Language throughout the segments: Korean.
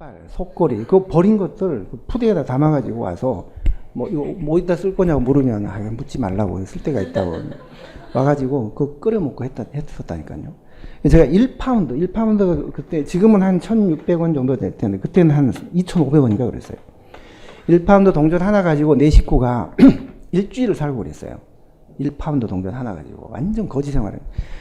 닭발, 속꼬리, 그거 버린 것들 푸대에다 담아가지고 와서 뭐 이거 뭐 이따 쓸 거냐고 물으면 묻지 말라고 쓸 때가 있다고 와가지고 그거 끓여 먹고 했었다니까요. 제가 1파운드가 그때 지금은 한 1,600원 정도 될 텐데 그때는 한 2,500원인가 그랬어요. 1파운드 동전 하나 가지고 내 식구가 일주일을 살고 그랬어요. 1파운드 동전 하나 가지고 완전 거지 생활을.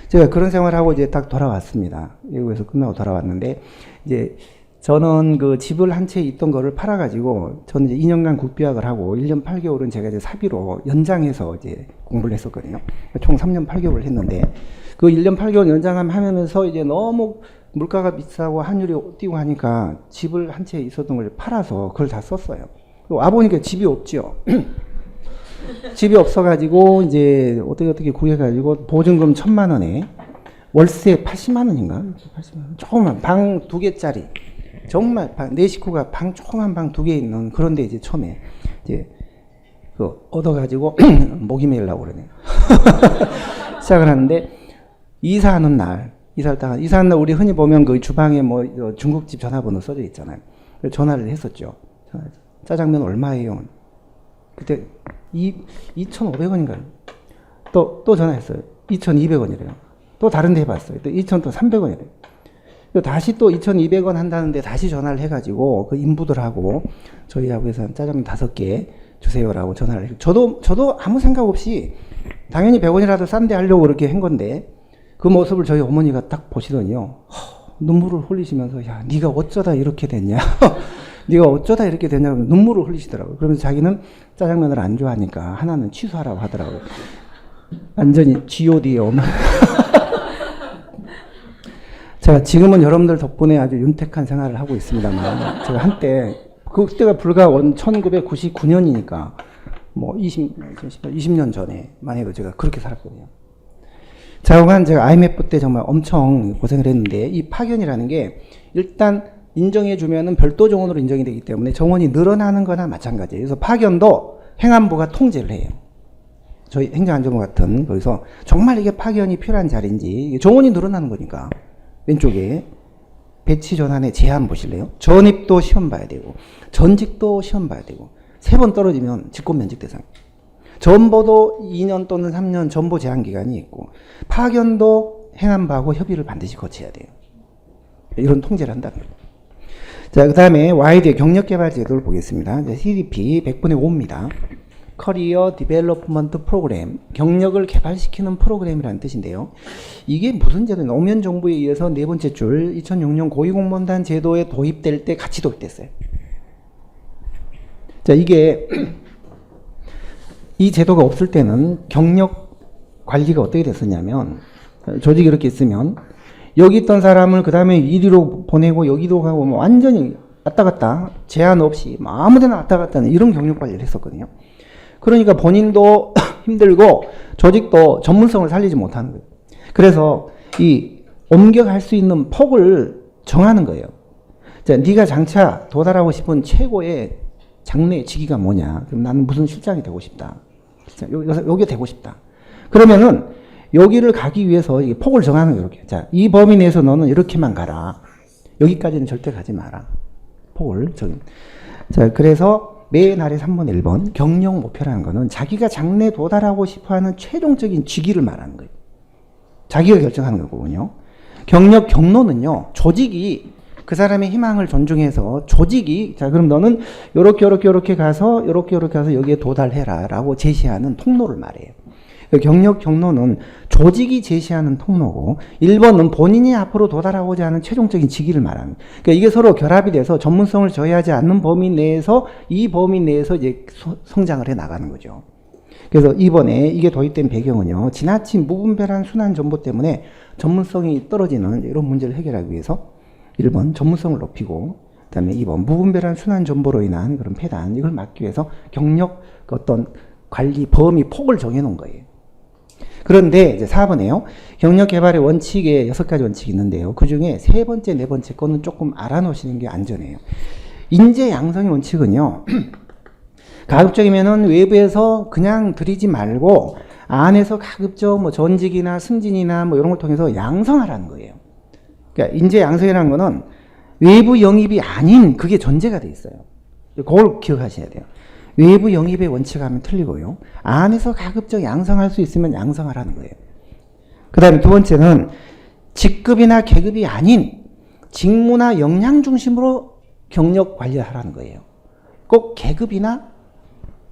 제가 그런 생활하고 이제 딱 돌아왔습니다. 외국에서 끝나고 돌아왔는데 이제 저는 그 집을 한 채 있던 거를 팔아가지고 저는 이제 2년간 국비학을 하고 1년 8개월은 제가 이제 사비로 연장해서 이제 공부를 했었거든요. 총 3년 8개월을 했는데 그 1년 8개월 연장하면서 이제 너무 물가가 비싸고 환율이 뛰고 하니까 집을 한 채 있었던 걸 팔아서 그걸 다 썼어요. 와보니까 집이 없죠. 집이 없어가지고 이제 어떻게 구해가지고 보증금 1,000만 원에 월세 80만 원인가? 80만 원. 조그만 방 2개짜리. 정말 내 식구가 조그만 방 2개 있는 그런데 이제 처음에 이제 그 얻어가지고 목이 메려고 그러네요. 시작을 하는데 이사하는 날 우리 흔히 보면 그 주방에 뭐 중국집 전화번호 써져 있잖아요. 전화를 했었죠. 짜장면 얼마예요? 그때 2,500원인가요? 또 전화했어요. 2,200원이래요. 또 다른 데 해봤어요. 또 2,300원이래요. 다시 또 2,200원 한다는데 다시 전화를 해가지고 그 인부들하고 저희하고 해서 짜장면 5개 주세요라고 전화를 해요. 저도 아무 생각 없이 당연히 100원이라도 싼데 하려고 그렇게 한 건데 그 모습을 저희 어머니가 딱 보시더니요. 눈물을 흘리시면서 야, 네가 어쩌다 이렇게 됐냐. 네가 어쩌다 이렇게 됐냐고 눈물을 흘리시더라고요. 그러면서 자기는 짜장면을 안 좋아하니까 하나는 취소하라고 하더라고요. 완전히 G.O.D에 오면. 제가 지금은 여러분들 덕분에 아주 윤택한 생활을 하고 있습니다만 제가 한때 그때가 불과 1999년이니까 뭐 20년 전에만 해도 제가 그렇게 살았거든요. 자고간 제가 IMF 때 정말 엄청 고생을 했는데 이 파견이라는 게 일단 인정해주면은 별도 정원으로 인정이 되기 때문에 정원이 늘어나는 거나 마찬가지예요. 그래서 파견도 행안부가 통제를 해요. 저희 행정안전부 같은 거기서 정말 이게 파견이 필요한 자리인지 정원이 늘어나는 거니까 왼쪽에 배치 전환의 제한 보실래요? 전입도 시험 봐야 되고 전직도 시험 봐야 되고 3번 떨어지면 직권 면직 대상. 전보도 2년 또는 3년 전보 제한 기간이 있고 파견도 행안부하고 협의를 반드시 거쳐야 돼요. 이런 통제를 한다는 거예요. 자, 그 다음에 YD의 경력개발 제도를 보겠습니다. CDP 100분의 5입니다. 커리어 디벨롭먼트 프로그램, 경력을 개발시키는 프로그램이라는 뜻인데요. 이게 무슨 제도냐? 노무현 정부에 의해서 4번째 줄 2006년 고위공무원단 제도에 도입될 때 같이 도입됐어요. 자, 이게 이 제도가 없을 때는 경력 관리가 어떻게 됐었냐면 조직이 이렇게 있으면 여기 있던 사람을 그 다음에 이리로 보내고 여기도 가고 뭐 완전히 왔다 갔다 제한 없이 아무데나 왔다 갔다 하는 이런 경력 관리를 했었거든요. 그러니까 본인도 힘들고 조직도 전문성을 살리지 못하는 거예요. 그래서 이 옮겨갈 수 있는 폭을 정하는 거예요. 자, 네가 장차 도달하고 싶은 최고의 장래 직위가 뭐냐? 그럼 나는 무슨 실장이 되고 싶다. 여기 되고 싶다. 그러면은 여기를 가기 위해서 이게 폭을 정하는 거예요. 이렇게. 자, 이 범위 내에서 너는 이렇게만 가라. 여기까지는 절대 가지 마라. 폭을 정해. 자, 그래서 매날의 3번 1번 경력 목표라는 거는 자기가 장래 도달하고 싶어하는 최종적인 직위를 말하는 거예요. 자기가 결정하는 거거든요. 경력 경로는요. 조직이 그 사람의 희망을 존중해서 조직이 자 그럼 너는 요렇게 가서 요렇게 가서 여기에 도달해라 라고 제시하는 통로를 말해요. 경력 경로는 조직이 제시하는 통로고 1번은 본인이 앞으로 도달하고자 하는 최종적인 직위를 말하는. 그러니까 이게 서로 결합이 돼서 전문성을 저해하지 않는 범위 내에서 이 범위 내에서 이제 성장을 해 나가는 거죠. 그래서 이번에 이게 도입된 배경은요. 지나친 무분별한 순환 정보 때문에 전문성이 떨어지는 이런 문제를 해결하기 위해서 1번 전문성을 높이고 그다음에 2번 무분별한 순환 정보로 인한 그런 폐단 이걸 막기 위해서 경력 어떤 관리 범위 폭을 정해 놓은 거예요. 그런데 이제 4번에요. 경력 개발의 원칙에 6가지 원칙이 있는데요. 그 중에 3번째, 4번째 거는 조금 알아놓으시는 게 안전해요. 인재 양성의 원칙은요. 가급적이면은 외부에서 그냥 들이지 말고 안에서 가급적 뭐 전직이나 승진이나 뭐 이런 걸 통해서 양성하라는 거예요. 그러니까 인재 양성이라는 거는 외부 영입이 아닌 그게 전제가 돼 있어요. 그걸 기억하셔야 돼요. 외부 영입의 원칙하면 틀리고요. 안에서 가급적 양성할 수 있으면 양성하라는 거예요. 그 다음에 두 번째는 직급이나 계급이 아닌 직무나 역량 중심으로 경력 관리를 하라는 거예요. 꼭 계급이나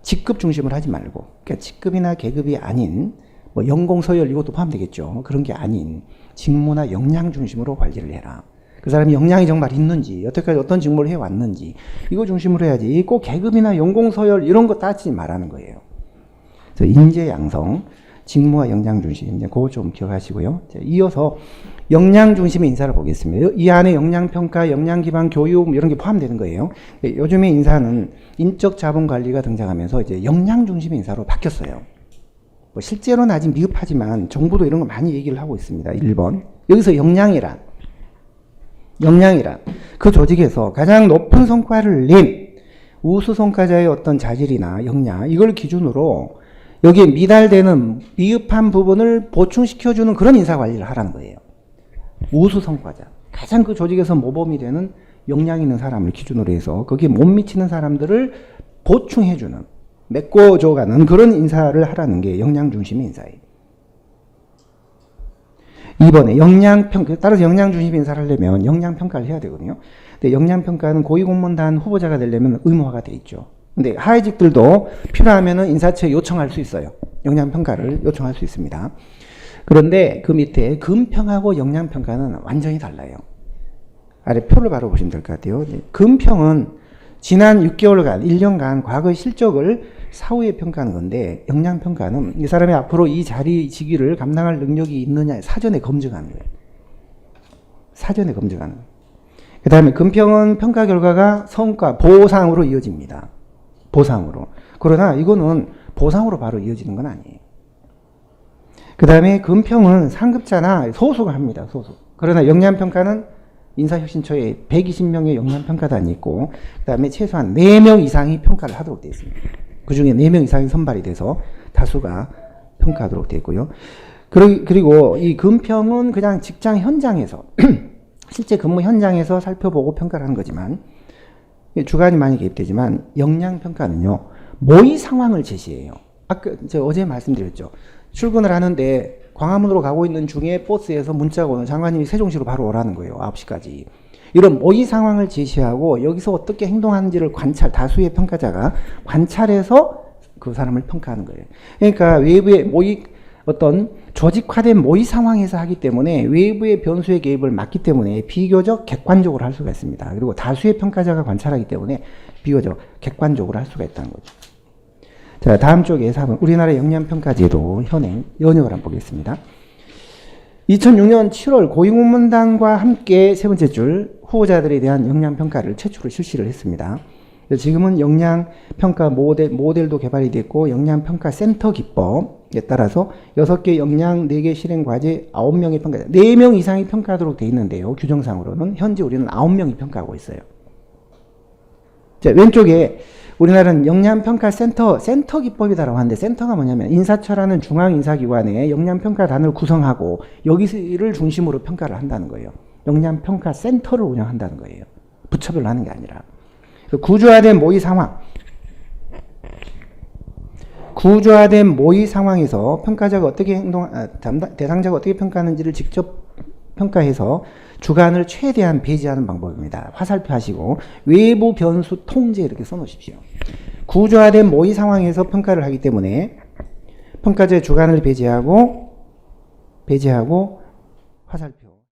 직급 중심으로 하지 말고, 그러니까 직급이나 계급이 아닌 뭐 연공 서열 이것도 포함되겠죠. 그런 게 아닌 직무나 역량 중심으로 관리를 해라. 그 사람이 역량이 정말 있는지, 여태까지 어떤 직무를 해왔는지 이거 중심으로 해야지 꼭 계급이나 연공 서열 이런 거 따지지 말라는 거예요. 그래서 인재 양성, 직무와 역량 중심, 이제 그거 좀 기억하시고요. 이어서 역량 중심의 인사를 보겠습니다. 이 안에 역량 평가, 역량 기반 교육 이런 게 포함되는 거예요. 요즘에 인사는 인적 자본 관리가 등장하면서 이제 역량 중심의 인사로 바뀌었어요. 뭐 실제로는 아직 미흡하지만 정부도 이런 거 많이 얘기를 하고 있습니다. 1번. 여기서 역량이란 그 조직에서 가장 높은 성과를 낸 우수 성과자의 어떤 자질이나 역량 이걸 기준으로 여기에 미달되는 미흡한 부분을 보충시켜주는 그런 인사관리를 하라는 거예요. 우수 성과자. 가장 그 조직에서 모범이 되는 역량 있는 사람을 기준으로 해서 거기에 못 미치는 사람들을 보충해주는, 메꿔줘가는 그런 인사를 하라는 게 역량 중심의 인사예요. 2번에 역량평가, 따라서 역량 중심의 인사를 하려면 역량평가를 해야 되거든요. 근데 역량평가는 고위공무원단 후보자가 되려면 의무화가 돼 있죠. 근데 하위직들도 필요하면 인사처에 요청할 수 있어요. 역량평가를 요청할 수 있습니다. 그런데 그 밑에 금평하고 역량평가는 완전히 달라요. 아래 표를 바로 보시면 될 것 같아요. 금평은 지난 6개월간, 1년간 과거의 실적을 사후에 평가하는 건데, 역량평가는 이 사람이 앞으로 이 자리 직위를 감당할 능력이 있느냐 사전에 검증하는 거예요. 사전에 검증하는 거예요. 그 다음에 금평은 평가 결과가 성과, 보상으로 이어집니다. 보상으로. 그러나 이거는 보상으로 바로 이어지는 건 아니에요. 그 다음에 금평은 상급자나 소수가 합니다. 소수. 그러나 역량평가는 인사혁신처에 120명의 역량평가단이 있고, 그 다음에 최소한 4명 이상이 평가를 하도록 되어 있습니다. 그 중에 4명 이상이 선발이 돼서 다수가 평가하도록 되어 있고요. 그리고 이 금평은 그냥 직장 현장에서, 실제 근무 현장에서 살펴보고 평가를 하는 거지만, 주관이 많이 개입되지만, 역량평가는요, 모의 상황을 제시해요. 아까, 제가 어제 말씀드렸죠. 출근을 하는데, 광화문으로 가고 있는 중에 버스에서 문자가 오는 장관님이 세종시로 바로 오라는 거예요. 9시까지. 이런 모의 상황을 제시하고 여기서 어떻게 행동하는지를 다수의 평가자가 관찰해서 그 사람을 평가하는 거예요. 그러니까 외부의 모의, 어떤 조직화된 모의 상황에서 하기 때문에 외부의 변수의 개입을 막기 때문에 비교적 객관적으로 할 수가 있습니다. 그리고 다수의 평가자가 관찰하기 때문에 비교적 객관적으로 할 수가 있다는 거죠. 자, 다음 쪽에 4번. 우리나라 역량평가제도 현행 연역을 한번 보겠습니다. 2006년 7월 고위공무원단과 함께 세 번째 줄 후보자들에 대한 역량평가를 최초로 실시를 했습니다. 지금은 역량평가 모델도 개발이 됐고 역량평가 센터 기법에 따라서 6개 역량, 4개 실행 과제, 9명의 평가자, 4명 이상이 평가하도록 되어 있는데요. 규정상으로는 현재 우리는 9명이 평가하고 있어요. 자, 왼쪽에 우리나라는 역량평가센터, 센터 기법이다라고 하는데, 센터가 뭐냐면 인사처라는 중앙인사기관에 역량평가단을 구성하고 여기를 중심으로 평가를 한다는 거예요. 역량평가센터를 운영한다는 거예요. 부처별로 하는 게 아니라. 구조화된 모의 상황. 구조화된 모의 상황에서 평가자가 어떻게 대상자가 어떻게 평가하는지를 직접 평가해서 주관을 최대한 배제하는 방법입니다. 화살표 하시고 외부 변수 통제 이렇게 써놓으십시오. 구조화된 모의 상황에서 평가를 하기 때문에 평가자의 주관을 배제하고 화살표